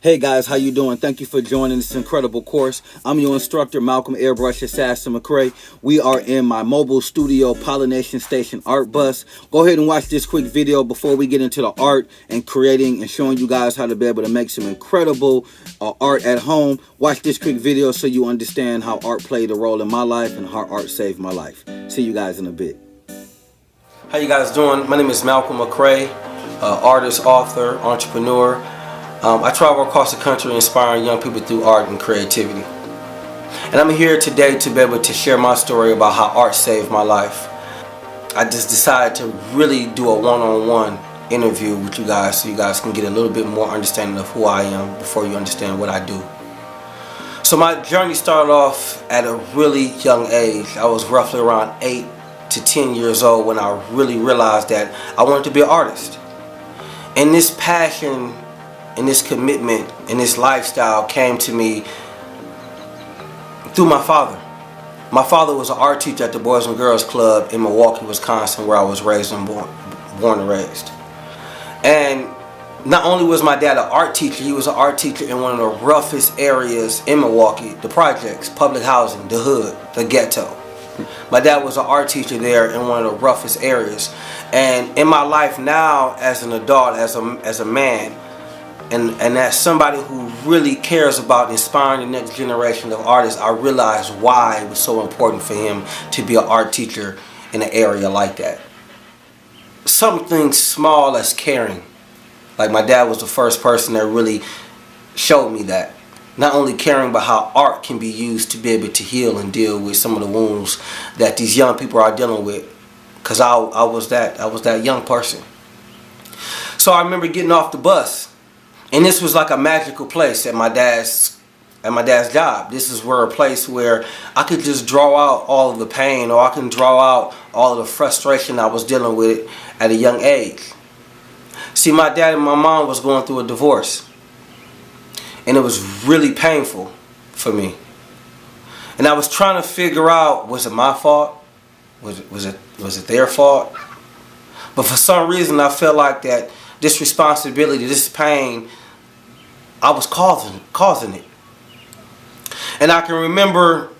Hey guys, how you doing? Thank you for joining this incredible course. I'm your instructor, Malcolm Airbrush Assassin McCray. We are in my mobile studio Pollination Station art bus. Go ahead and watch this quick video before we get into the art and creating and showing you guys how to be able to make some incredible art at home. Watch this quick video so you understand how art played a role in my life and how art saved my life. See you guys in a bit. How you guys doing? My name is Malcolm McCray, artist, author, entrepreneur. I travel across the country inspiring young people through art and creativity. And I'm here today to be able to share my story about how art saved my life. I just decided to really do a one-on-one interview with you guys so you guys can get a little bit more understanding of who I am before you understand what I do. So my journey started off at a really young age. I was roughly around 8 to 10 years old when I really realized that I wanted to be an artist. And this passion and this commitment and this lifestyle came to me through my father. My father was an art teacher at the Boys and Girls Club in Milwaukee, Wisconsin, where I was raised and born and raised. And not only was my dad an art teacher, he was an art teacher in one of the roughest areas in Milwaukee, the projects, public housing, the hood, the ghetto. My dad was an art teacher there in one of the roughest areas. And in my life now as an adult, as a man, and as somebody who really cares about inspiring the next generation of artists, I realized why it was so important for him to be an art teacher in an area like that. Something small as caring. Like my dad was the first person that really showed me that. Not only caring, but how art can be used to be able to heal and deal with some of the wounds that these young people are dealing with. Because I was that young person. So I remember getting off the bus. And this was like a magical place at my dad's job. This is a place where I could just draw out all of the pain, or I can draw out all of the frustration I was dealing with at a young age. See, my dad and my mom was going through a divorce. And it was really painful for me. And I was trying to figure out, was it my fault? Was it their fault? But for some reason I felt like that this responsibility, this pain, I was causing it. And I can remember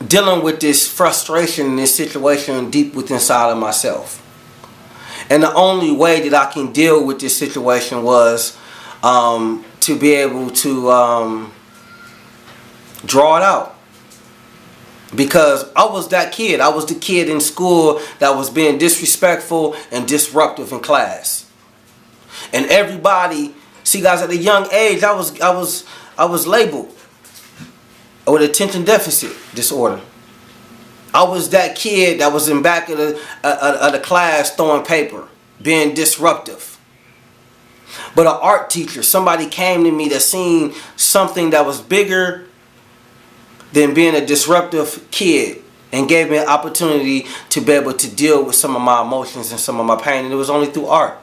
dealing with this frustration and this situation deep within inside of myself. And the only way that I can deal with this situation was to be able to draw it out. Because I was that kid. I was the kid in school that was being disrespectful and disruptive in class. And everybody, see guys, at a young age, I was labeled with attention deficit disorder. I was that kid that was in back of the class throwing paper, being disruptive. But an art teacher, somebody came to me that seen something that was bigger than being a disruptive kid, and gave me an opportunity to be able to deal with some of my emotions and some of my pain, and it was only through art.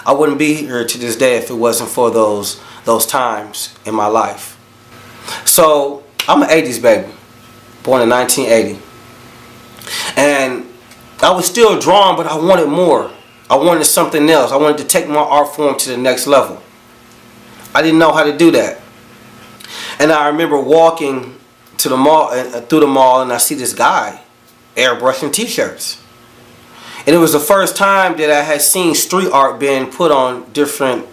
I wouldn't be here to this day if it wasn't for those times in my life. So I'm an 80s baby, born in 1980, and I was still drawing, but I wanted more. I wanted something else. I wanted to take my art form to the next level. I didn't know how to do that. And I remember walking to the mall, through the mall, and I see this guy airbrushing t-shirts. And it was the first time that I had seen street art being put on different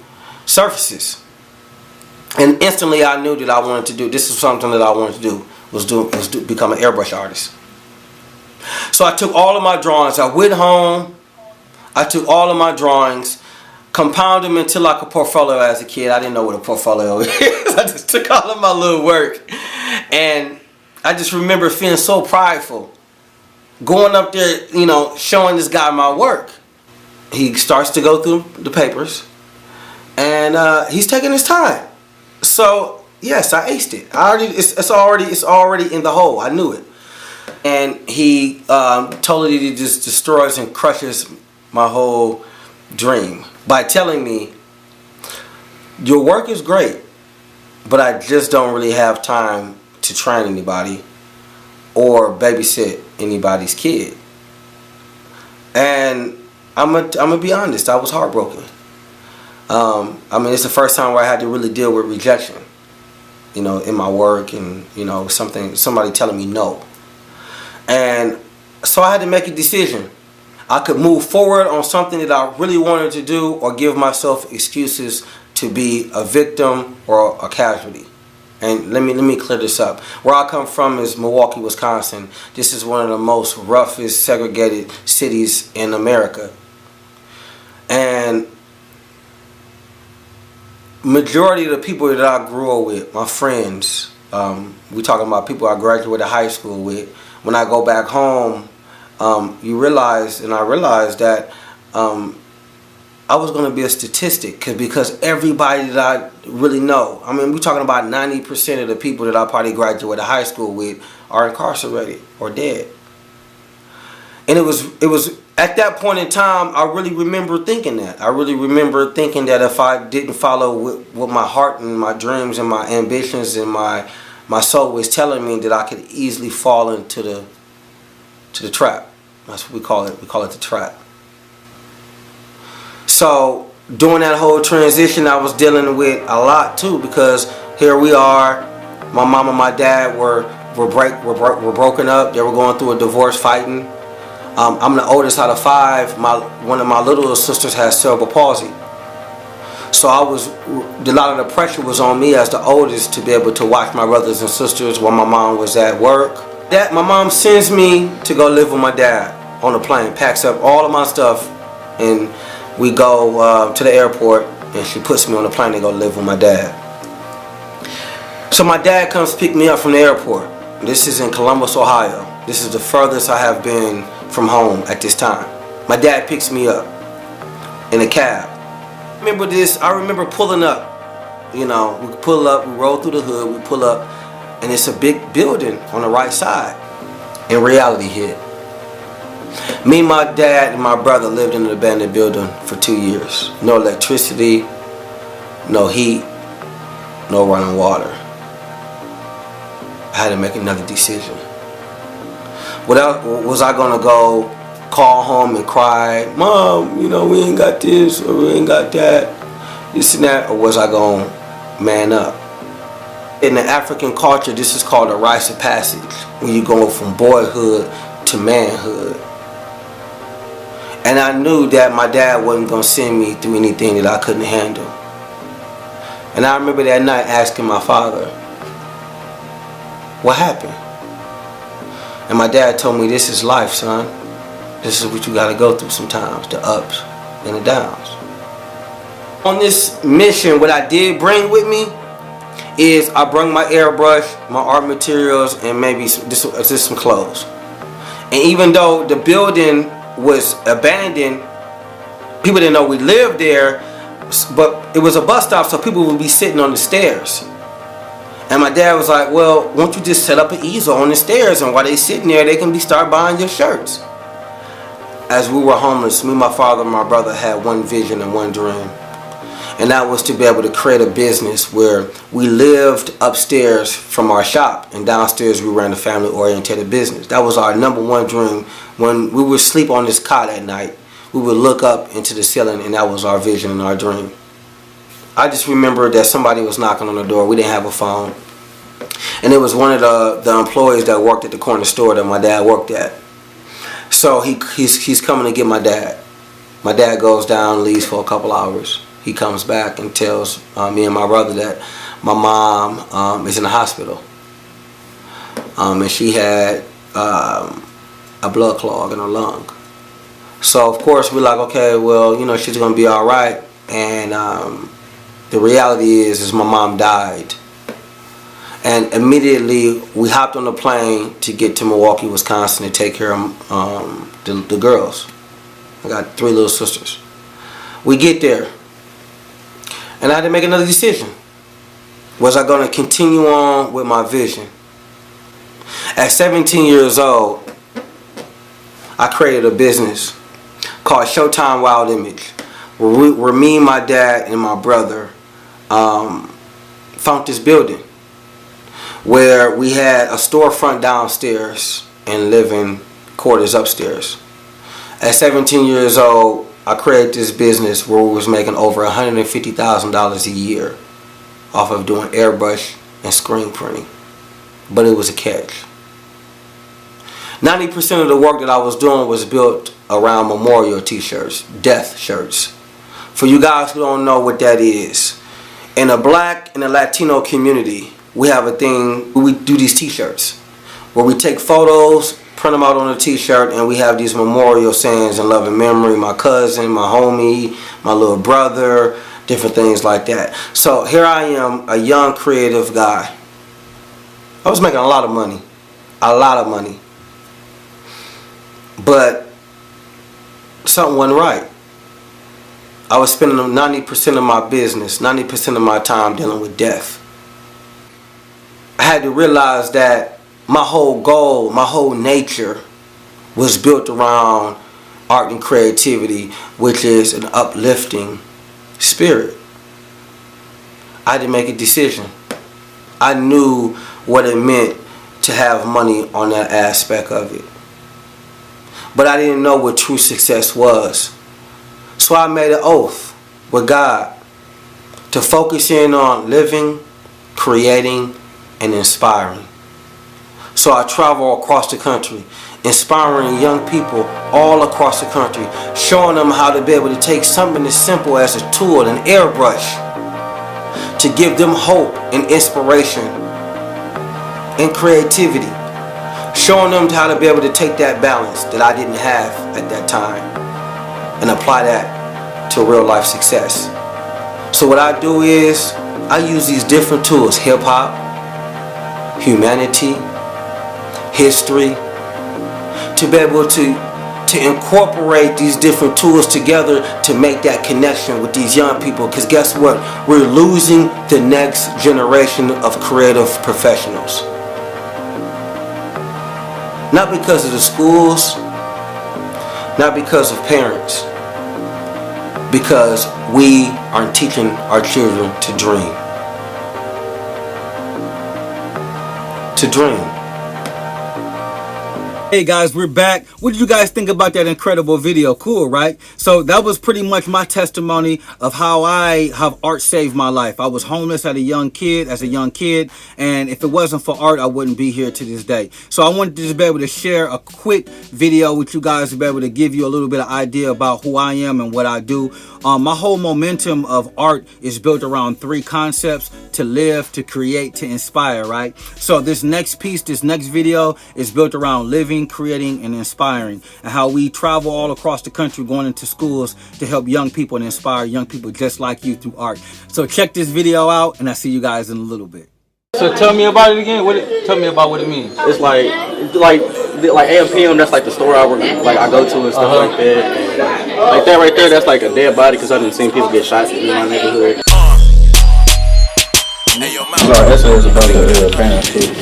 surfaces. And instantly I knew that I wanted to do, this is something that I wanted to do, was become an airbrush artist. So I took all of my drawings, I went home, I took all of my drawings, compounded them into like a portfolio as a kid. I didn't know what a portfolio is. I just took all of my little work. And I just remember feeling so prideful. Going up there, you know, showing this guy my work. He starts to go through the papers. And he's taking his time. So, yes, I aced it. It's already in the hole. I knew it. And he totally just destroys and crushes my whole dream by telling me, your work is great, but I just don't really have time to train anybody or babysit anybody's kid. And I'm gonna be honest, I was heartbroken. I mean, it's the first time where I had to really deal with rejection, you know, in my work, and you know, somebody telling me no. And so I had to make a decision. I could move forward on something that I really wanted to do, or give myself excuses to be a victim or a casualty. And let me clear this up. Where I come from is Milwaukee, Wisconsin. This is one of the most roughest segregated cities in America. And majority of the people that I grew up with, my friends, we talking about people I graduated high school with. When I go back home, you realize, and I realized that I was going to be a statistic, because everybody that I really know, I mean, we're talking about 90% of the people that I probably graduated high school with are incarcerated or dead. And it was at that point in time, I really remember thinking that. I really remember thinking that if I didn't follow what my heart and my dreams and my ambitions and my soul was telling me, that I could easily fall into the trap. That's what we call it. We call it the trap. So during that whole transition, I was dealing with a lot too, because here we are, my mom and my dad were broken up. They were going through a divorce, fighting. I'm the oldest out of 5. One of my little sisters has cerebral palsy. So a lot of the pressure was on me as the oldest to be able to watch my brothers and sisters while my mom was at work. My mom sends me to go live with my dad on a plane, packs up all of my stuff, and we go to the airport, and she puts me on the plane to go live with my dad. So my dad comes pick me up from the airport. This is in Columbus, Ohio. This is the furthest I have been from home at this time. My dad picks me up in a cab. I remember pulling up. You know, we pull up, we roll through the hood, we pull up, and it's a big building on the right side. And reality hit. Me, my dad, and my brother lived in an abandoned building for 2 years. No electricity, no heat, no running water. I had to make another decision. Was I gonna go call home and cry, "Mom, you know, we ain't got this or we ain't got that, this and that," or was I gonna man up? In the African culture, this is called a rites of passage, when you go from boyhood to manhood. And I knew that my dad wasn't going to send me through anything that I couldn't handle. And I remember that night asking my father, "What happened?" And my dad told me, "This is life, son. This is what you got to go through sometimes, the ups and the downs." On this mission, what I did bring with me is I brought my airbrush, my art materials, and maybe just some clothes. And even though the building was abandoned, people didn't know we lived there, but it was a bus stop, so people would be sitting on the stairs. And my dad was like, "Well, won't you just set up an easel on the stairs, and while they sitting there, they can start buying your shirts." As we were homeless, me, my father, and my brother had one vision and one dream. And that was to be able to create a business where we lived upstairs from our shop, and downstairs we ran a family-oriented business. That was our number one dream. When we would sleep on this cot at night, we would look up into the ceiling, and that was our vision and our dream. I just remember that somebody was knocking on the door. We didn't have a phone. And it was one of the employees that worked at the corner store that my dad worked at. So he's coming to get my dad. My dad goes down, leaves for a couple hours. He comes back and tells me and my brother that my mom is in the hospital. And she had a blood clog in her lung. So of course we're like, okay, well, you know, she's gonna be all right. And the reality is my mom died. And immediately we hopped on the plane to get to Milwaukee, Wisconsin, to take care of the girls. I got 3 little sisters. We get there, and I had to make another decision. Was I going to continue on with my vision? At 17 years old, I created a business called Showtime Wild Image, where me, my dad, and my brother found this building where we had a storefront downstairs and living quarters upstairs. At 17 years old, I created this business where we was making over $150,000 a year off of doing airbrush and screen printing. But it was a catch. 90% of the work that I was doing was built around memorial t-shirts, death shirts. For you guys who don't know what that is, in the Black and the Latino community, we have a thing where we do these t-shirts where we take photos, print them out on a t-shirt, and we have these memorial sayings in love and memory, my cousin, my homie, my little brother, different things like that. So here I am, a young creative guy. I was making a lot of money. But something wasn't right. I was spending 90% of my business, 90% of my time dealing with death. I had to realize that my whole goal, my whole nature was built around art and creativity, which is an uplifting spirit. I had to make a decision. I knew what it meant to have money on that aspect of it. But I didn't know what true success was. So I made an oath with God to focus in on living, creating, and inspiring. So I travel across the country, inspiring young people all across the country, showing them how to be able to take something as simple as a tool, an airbrush, to give them hope and inspiration and creativity. Showing them how to be able to take that balance that I didn't have at that time and apply that to real life success. So what I do is I use these different tools, hip hop, humanity, history, to be able to incorporate these different tools together to make that connection with these young people. Because guess what? We're losing the next generation of creative professionals. Not because of the schools, not because of parents, because we aren't teaching our children to dream. To dream. Hey guys, we're back. What did you guys think about that incredible video? Cool, right? So that was pretty much my testimony of how art saved my life. I was homeless as a young kid, and if it wasn't for art, I wouldn't be here to this day. So I wanted to just be able to share a quick video with you guys to be able to give you a little bit of idea about who I am and what I do. My whole momentum of art is built around three concepts: to live, to create, to inspire, right? So this next piece, this next video is built around living, creating, and inspiring, and how we travel all across the country going into schools to help young people and inspire young people just like you through art. So check this video out, and I'll see you guys in a little bit. So tell me about it again. Tell me about what it means. It's like AMPM. That's like the store I go to and stuff like that. Like that right there. That's like a dead body because I didn't see people get shot in my neighborhood. Our essay is about the parents too.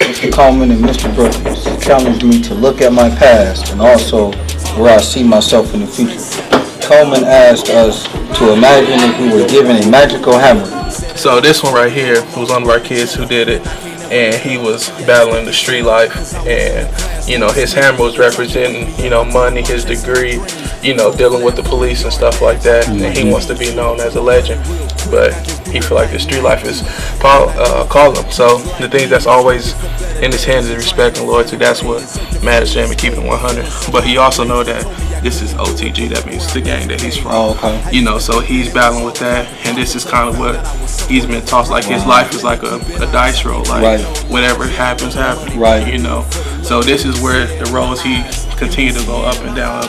Mr. Coleman and Mr. Brooks challenged me to look at my past and also where I see myself in the future. Coleman asked us to imagine if we were given a magical hammer. So this one right here was one of our kids who did it, and he was battling the street life, and his hammer was representing money, his degree, dealing with the police and stuff like that, and he wants to be known as a legend, but he feel like the street life is calling him. So the things that's always in his hands is respect and loyalty. That's what matters to him, and keeping it 100. But he also know that this is OTG, that means the gang that he's from. Oh, okay. So he's battling with that, and this is kind of what he's been taught. Like his life is like a dice roll, like whatever happens. Right. So this is where the roles he continue to go up and down.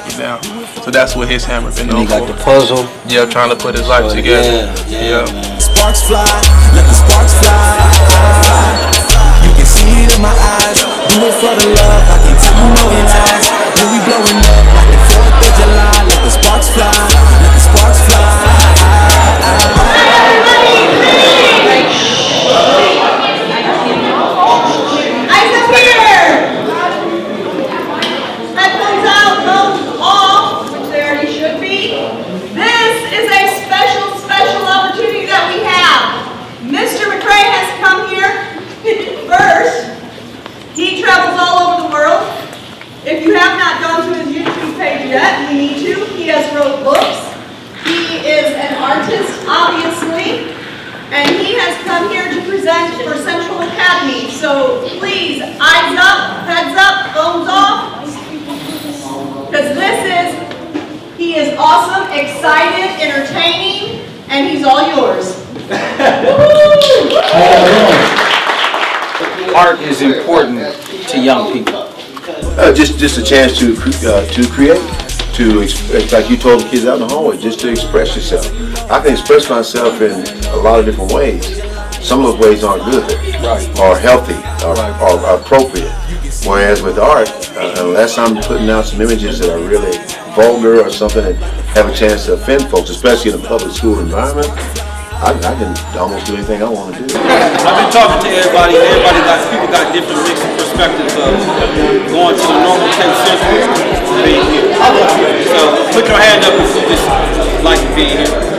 So that's what his hammer been known for. He got the puzzle. Yeah, trying to put his life together. Yeah. Sparks fly, let the sparks fly. You can see it in my eyes. Do it for the love, I can tell you no lies. When we blowing up like the 4th of July. Let the sparks fly, let the sparks fly. He travels all over the world. If you have not gone to his YouTube page yet, you need to. He has wrote books. please, eyes up, heads up, thumbs off. Because he is awesome, excited, entertaining, and he's all yours. Art is important to young people. Just a chance to create, like you told the kids out in the hallway, just to express yourself. I can express myself in a lot of different ways. Some of those ways aren't good, or healthy, or appropriate. Whereas with art, unless I'm putting out some images that are really vulgar or something that have a chance to offend folks, especially in a public school environment, I can almost do anything I want to do. I've been talking to everybody. People got different mixed perspectives of going to the normal tape system to being here. So put your hand up if you just like being here.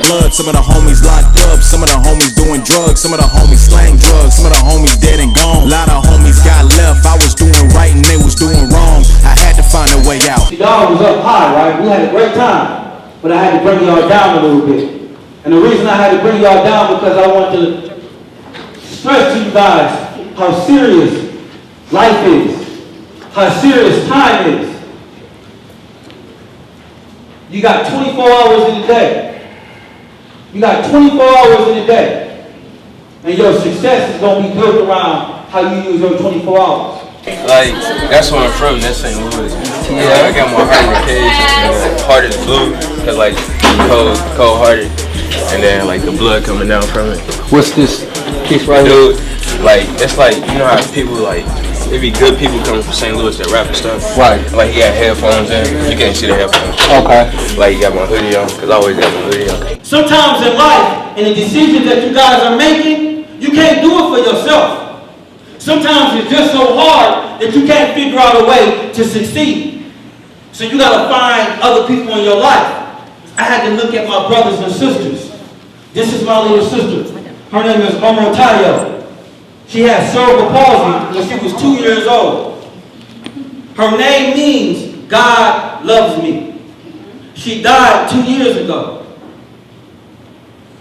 Blood, some of the homies locked up, some of the homies doing drugs, some of the homies slang drugs, some of the homies dead and gone. A lot of homies got left, I was doing right and they was doing wrong. I had to find a way out. Y'all was up high, right? We had a great time, but I had to bring y'all down a little bit. And the reason I had to bring y'all down because I want to stress to you guys how serious life is, how serious time is. You got 24 hours in a day. You got 24 hours in a day. And your success is going to be built around how you use your 24 hours. Like, that's where I'm from, that's St. Louis. Yeah, I got my heart in the cage, and the heart is blue, because like, cold-hearted, and then like the blood coming down from it. What's this piece right here? Dude, like, it's like, you know how people like, it be good people coming from St. Louis that rap and stuff. Right. Like, he got headphones in, you can't see the headphones. Okay. Like, you got my hoodie on, because I always got my hoodie on. Sometimes in life, in the decisions that you guys are making, you can't do it for yourself. Sometimes it's just so hard that you can't figure out a way to succeed. So you gotta find other people in your life. I had to look at my brothers and sisters. This is my little sister. Her name is A.R.T. She had cerebral palsy when she was 2 years old. Her name means God loves me. She died 2 years ago.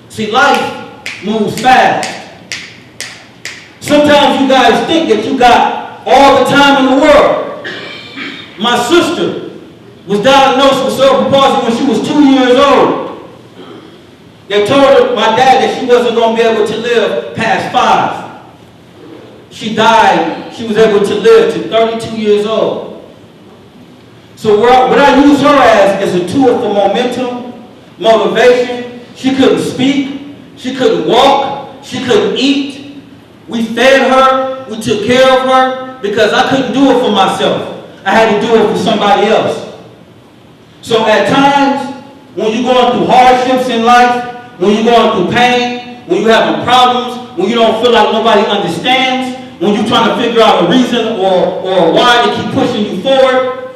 See, life moves fast. Sometimes you guys think that you got all the time in the world. My sister was diagnosed with cerebral palsy when she was 2 years old. They told her, my dad, that she wasn't going to be able to live past 5. She died, she was able to live to 32 years old. So what I use her as is a tool for momentum, motivation. She couldn't speak, she couldn't walk, she couldn't eat. We fed her, we took care of her, because I couldn't do it for myself. I had to do it for somebody else. So at times, when you're going through hardships in life, when you're going through pain, when you're having problems, when you don't feel like nobody understands, when you're trying to figure out a reason or why they keep pushing you forward,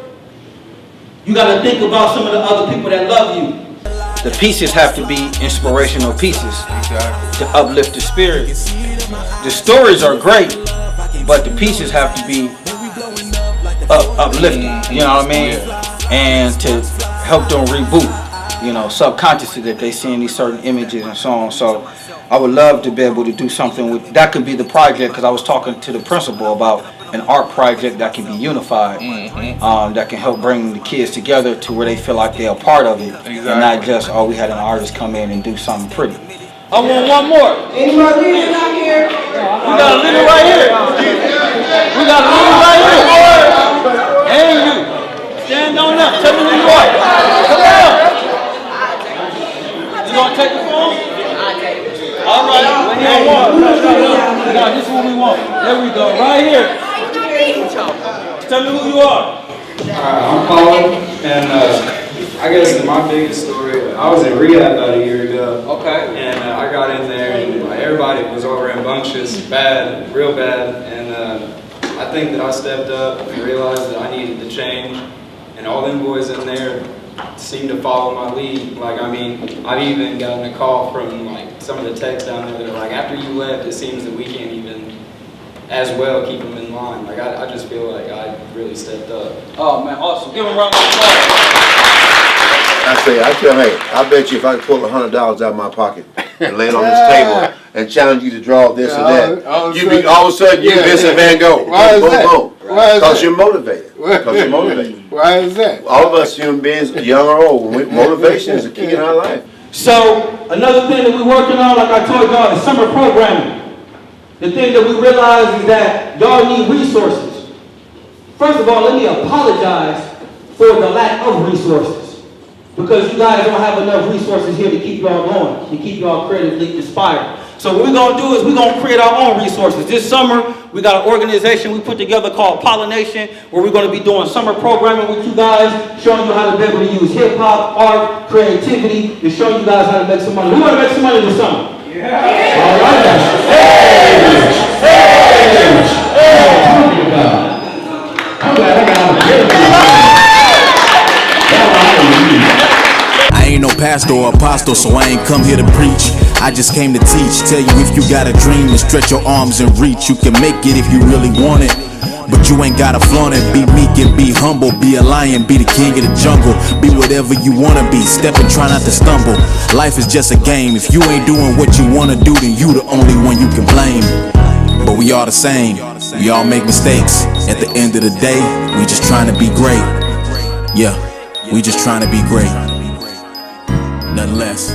you got to think about some of the other people that love you. The pieces have to be inspirational pieces to uplift the spirit. The stories are great, but the pieces have to be uplifting, you know what I mean? And to help them reboot, you know, subconsciously that they seeing these certain images and so on. So I would love to be able to do something with, that could be the project, because I was talking to the principal about an art project that can be unified, that can help bring the kids together to where they feel like they're a part of it, and not just, oh, we had an artist come in and do something pretty. I want one more. Any more leaders out here? We got a leader right here. We got a leader right here. And you. Stand on up. Tell me who you are. Come on. You gonna take the phone? All right. No, this is what we want. There we go. Right here. Tell me who you are. I'm Colin, and I guess my biggest story, I was in rehab about a year ago. Okay. And I got in there, and everybody was all rambunctious, bad, real bad. And I think that I stepped up and realized that I needed to change. And all them boys in there seemed to follow my lead. Like, I mean, I've even gotten a call from like some of the techs down there that are like, after you left, it seems that we can't even as well keep them in line. Like, I just feel like I really stepped up. Oh man, awesome. Give them a round of applause. I tell hey, I bet you if I could pull $100 out of my pocket and lay it on this table, and challenge you to draw this or that, all of a sudden you Vincent Van Gogh. Why is that? Because you're motivated. Why is that? All of us human beings, young or old, motivation is a key in our life. So another thing that we're working on, like I told y'all, is summer programming. The thing that we realize is that y'all need resources. First of all, let me apologize for the lack of resources, because you guys don't have enough resources here to keep y'all going, to keep y'all creatively inspired. So what we're going to do is we're going to create our own resources. This summer, we got an organization we put together called Pollination, where we're going to be doing summer programming with you guys, showing you how to be able to use hip-hop, art, creativity, and showing you guys how to make some money. We want to make some money this summer. Yeah. All right. I'm glad I got I ain't no pastor or apostle, so I ain't come here to preach. I just came to teach. Tell you if you got a dream, and stretch your arms and reach. You can make it if you really want it, but you ain't gotta flaunt it. Be meek and be humble. Be a lion, be the king of the jungle. Be whatever you wanna be. Step and try not to stumble. Life is just a game. If you ain't doing what you wanna do, then you the only one you can blame. But we all the same. We all make mistakes. At the end of the day, we just trying to be great. Yeah, we just trying to be great. Nothing less.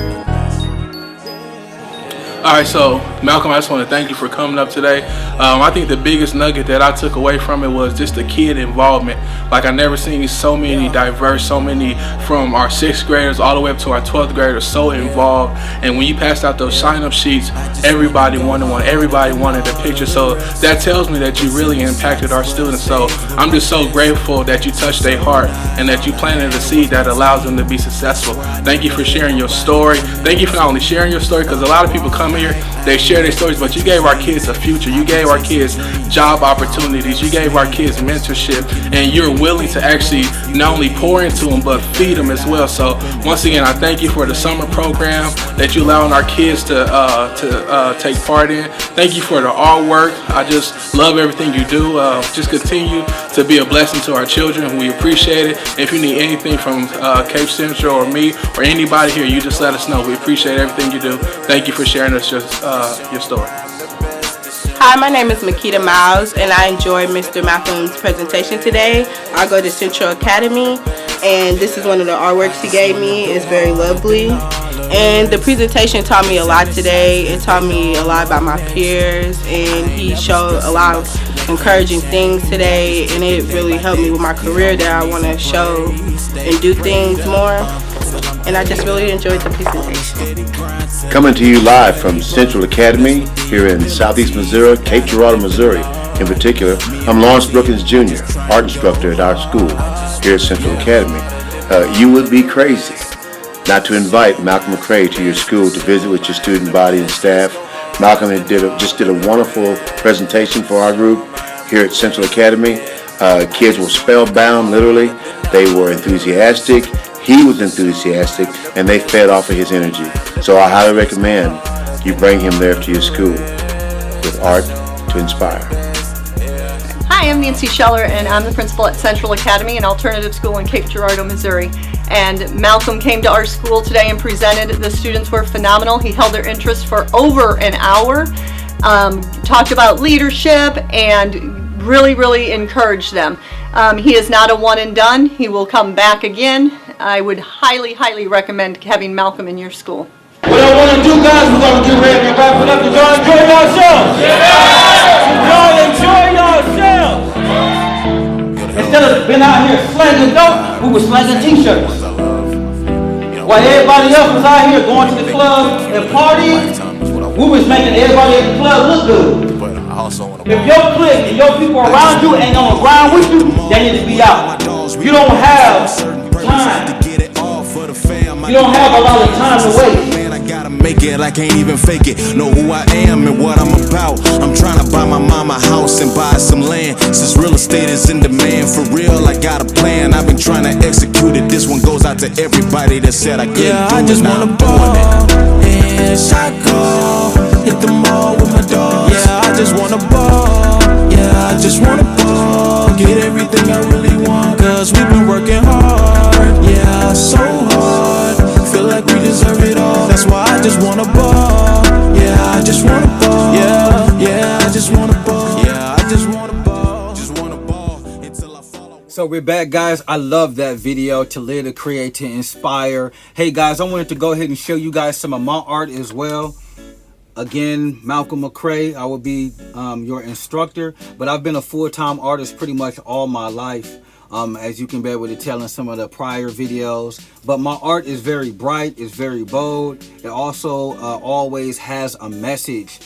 All right, so Malcolm, I just want to thank you for coming up today. I think the biggest nugget that I took away from it was just the kid involvement. Like, I never seen so many diverse, so many from our 6th graders all the way up to our 12th graders so involved. And when you passed out those sign-up sheets, everybody wanted one, everybody wanted a picture. So that tells me that you really impacted our students. So I'm just so grateful that you touched their heart and that you planted a seed that allows them to be successful. Thank you for sharing your story. Thank you for not only sharing your story, because a lot of people come here, they share their stories, but you gave our kids a future. You gave our kids job opportunities. You gave our kids mentorship, and you're willing to actually not only pour into them, but feed them as well. So once again, I thank you for the summer program that you allowing our kids to take part in. Thank you for the artwork. I just love everything you do. Just continue to be a blessing to our children. We appreciate it. If you need anything from Cape Central or me or anybody here, you just let us know. We appreciate everything you do. Thank you for sharing us your story. Hi, my name is Makita Miles, and I enjoyed Mr. Malcolm's presentation today. I go to Central Academy, and this is one of the artworks he gave me. It's very lovely. And the presentation taught me a lot today. It taught me a lot about my peers, and he showed a lot of encouraging things today, and it really helped me with my career that I want to show and do things more. And I just really enjoyed the presentation. Coming to you live from Central Academy here in Southeast Missouri, Cape Girardeau, Missouri. In particular, I'm Lawrence Brookins Jr., art instructor at our school here at Central Academy. You would be crazy not to invite Malcolm McCray to your school to visit with your student body and staff. Malcolm just did a wonderful presentation for our group here at Central Academy. Kids were spellbound, literally. They were enthusiastic. He was enthusiastic, and they fed off of his energy. So I highly recommend you bring him there to your school with art to inspire. Hi, I'm Nancy Scheller, and I'm the principal at Central Academy, an alternative school in Cape Girardeau, Missouri. And Malcolm came to our school today and presented. The students were phenomenal. He held their interest for over an hour, talked about leadership, and really encouraged them. He is not a one and done. He will come back again. I would highly recommend having Malcolm in your school. What I want to do, guys, we're going to get ready to wrap it up. Did y'all enjoy yourselves? Yeah! Y'all enjoy yourselves? Instead of being out here slanging dope, we were slanging t-shirts. While everybody else was out here going to the club and partying, we was making everybody at the club look good. If your clique and your people around you ain't on the ground with you, they need to be out. You don't have time. You don't have a lot of time to waste. Man, I gotta make it, I can't even fake it. Know who I am and what I'm about. I'm trying to buy my mama a house and buy some land. Since real estate is in demand, for real, I got a plan. I've been trying to execute it. This one goes out to everybody that said I couldn't do it. I just wanna ball and shot call. Hit the mall with my dogs. Yeah, I just wanna ball. Yeah, I just wanna ball. Get everything I really want. Cause we've been working hard. Yeah, so hard. Feel like we deserve it all. That's why I just wanna ball. Yeah, I just wanna So we're back, guys. I love that video. To live, to create, to inspire. Hey guys, I wanted to go ahead and show you guys some of my art as well. Again, Malcolm McCray. I will be your instructor, but I've been a full-time artist pretty much all my life, as you can be able to tell in some of the prior videos. But my art is very bright, it's very bold. It also always has a message,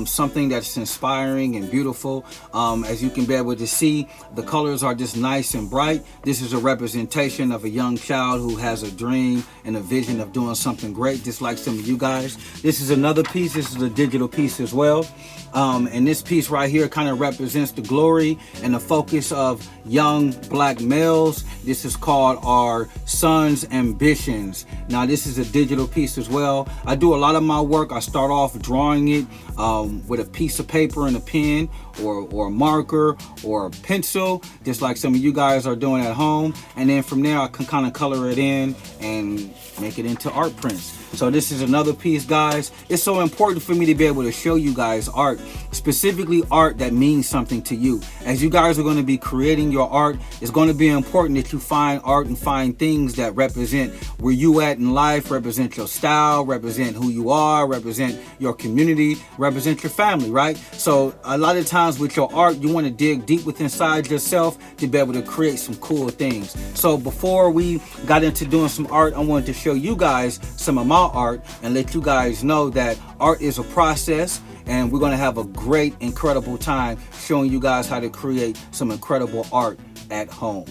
something that's inspiring and beautiful. As you can be able to see, the colors are just nice and bright. This is a representation of a young child who has a dream and a vision of doing something great, just like some of you guys. This is another piece. This is a digital piece as well. And this piece right here kind of represents the glory and the focus of young black males. This is called Our Son's Ambitions. Now this is a digital piece as well. I do a lot of my work, I start off drawing it with a piece of paper and a pen, or a marker or a pencil, just like some of you guys are doing at home. And then from there I can kind of color it in and make it into art prints. So this is another piece, guys. It's so important for me to be able to show you guys art, specifically art that means something to you. As you guys are going to be creating your art, it's going to be important that you find art and find things that represent where you at in life, represent your style, represent who you are, represent your community, represent your family, right? So a lot of times with your art, you want to dig deep within inside yourself to be able to create some cool things. So before we got into doing some art, I wanted to show you guys some of my art and let you guys know that art is a process, and we're going to have a great, incredible time showing you guys how to create some incredible art at home.